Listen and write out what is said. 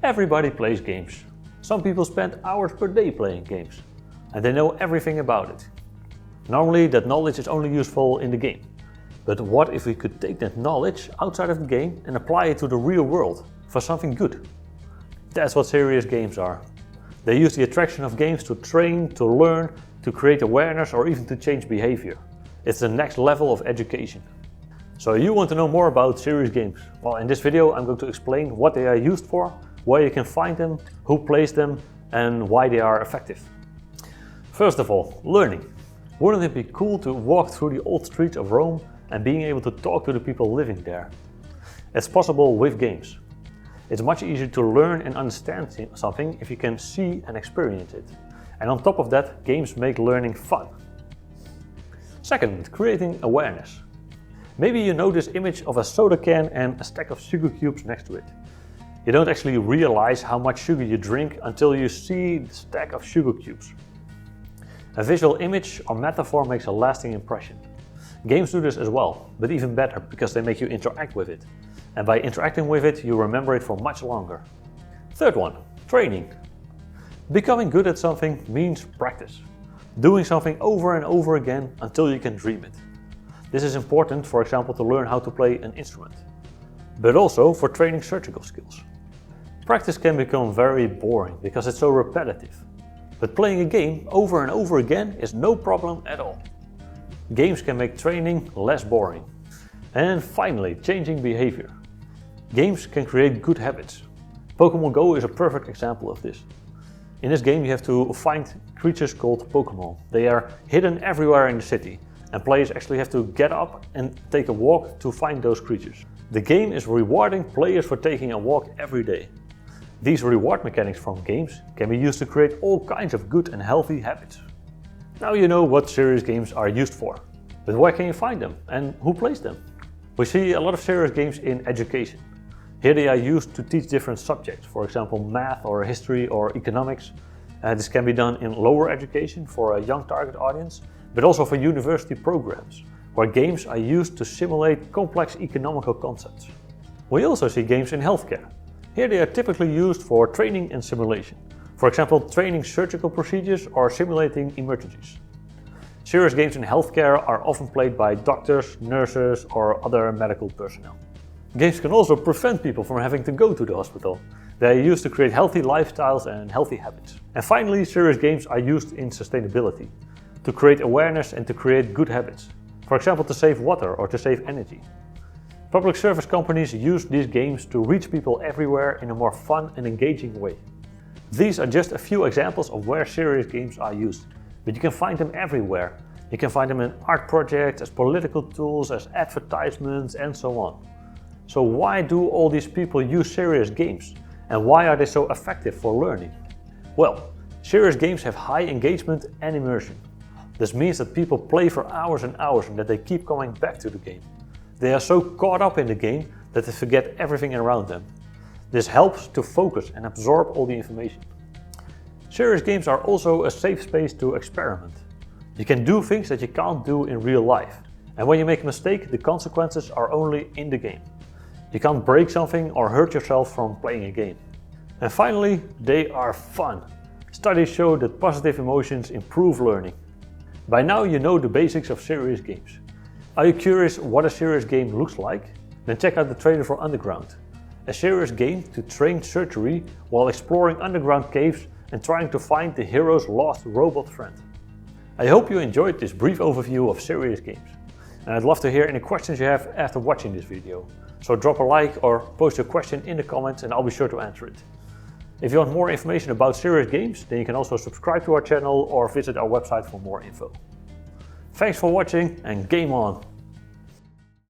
Everybody plays games. Some people spend hours per day playing games, and they know everything about it. Normally that knowledge is only useful in the game. But what if we could take that knowledge outside of the game and apply it to the real world for something good? That's what serious games are. They use the attraction of games to train, to learn, to create awareness, or even to change behavior. It's the next level of education. So you want to know more about serious games? Well, in this video I'm going to explain what they are used for, where you can find them, who plays them, and why they are effective. First of all, learning. Wouldn't it be cool to walk through the old streets of Rome and being able to talk to the people living there? It's possible with games. It's much easier to learn and understand something if you can see and experience it. And on top of that, games make learning fun. Second, creating awareness. Maybe you know this image of a soda can and a stack of sugar cubes next to it. You don't actually realize how much sugar you drink until you see the stack of sugar cubes. A visual image or metaphor makes a lasting impression. Games do this as well, but even better because they make you interact with it. And by interacting with it, you remember it for much longer. Third one, training. Becoming good at something means practice. Doing something over and over again until you can dream it. This is important, for example, to learn how to play an instrument, but also for training surgical skills. Practice can become very boring because it's so repetitive. But playing a game over and over again is no problem at all. Games can make training less boring. And finally, changing behavior. Games can create good habits. Pokemon Go is a perfect example of this. In this game you have to find creatures called Pokemon. They are hidden everywhere in the city, and players actually have to get up and take a walk to find those creatures. The game is rewarding players for taking a walk every day. These reward mechanics from games can be used to create all kinds of good and healthy habits. Now you know what serious games are used for. But where can you find them and who plays them? We see a lot of serious games in education. Here they are used to teach different subjects, for example math or history or economics. This can be done in lower education for a young target audience, but also for university programs, where games are used to simulate complex economical concepts. We also see games in healthcare. Here they are typically used for training and simulation. For example, training surgical procedures or simulating emergencies. Serious games in healthcare are often played by doctors, nurses, or other medical personnel. Games can also prevent people from having to go to the hospital. They are used to create healthy lifestyles and healthy habits. And finally, serious games are used in sustainability, to create awareness and to create good habits. For example, to save water or to save energy. Public service companies use these games to reach people everywhere in a more fun and engaging way. These are just a few examples of where serious games are used, but you can find them everywhere. You can find them in art projects, as political tools, as advertisements, and so on. So why do all these people use serious games? And why are they so effective for learning? Well, serious games have high engagement and immersion. This means that people play for hours and hours and that they keep coming back to the game. They are so caught up in the game that they forget everything around them. This helps to focus and absorb all the information. Serious games are also a safe space to experiment. You can do things that you can't do in real life. And when you make a mistake, the consequences are only in the game. You can't break something or hurt yourself from playing a game. And finally, they are fun. Studies show that positive emotions improve learning. By now you know the basics of serious games. Are you curious what a serious game looks like? Then check out the trailer for Underground, a serious game to train surgery while exploring underground caves and trying to find the hero's lost robot friend. I hope you enjoyed this brief overview of serious games. And I'd love to hear any questions you have after watching this video. So drop a like or post your question in the comments and I'll be sure to answer it. If you want more information about serious games, then you can also subscribe to our channel or visit our website for more info. Thanks for watching and game on!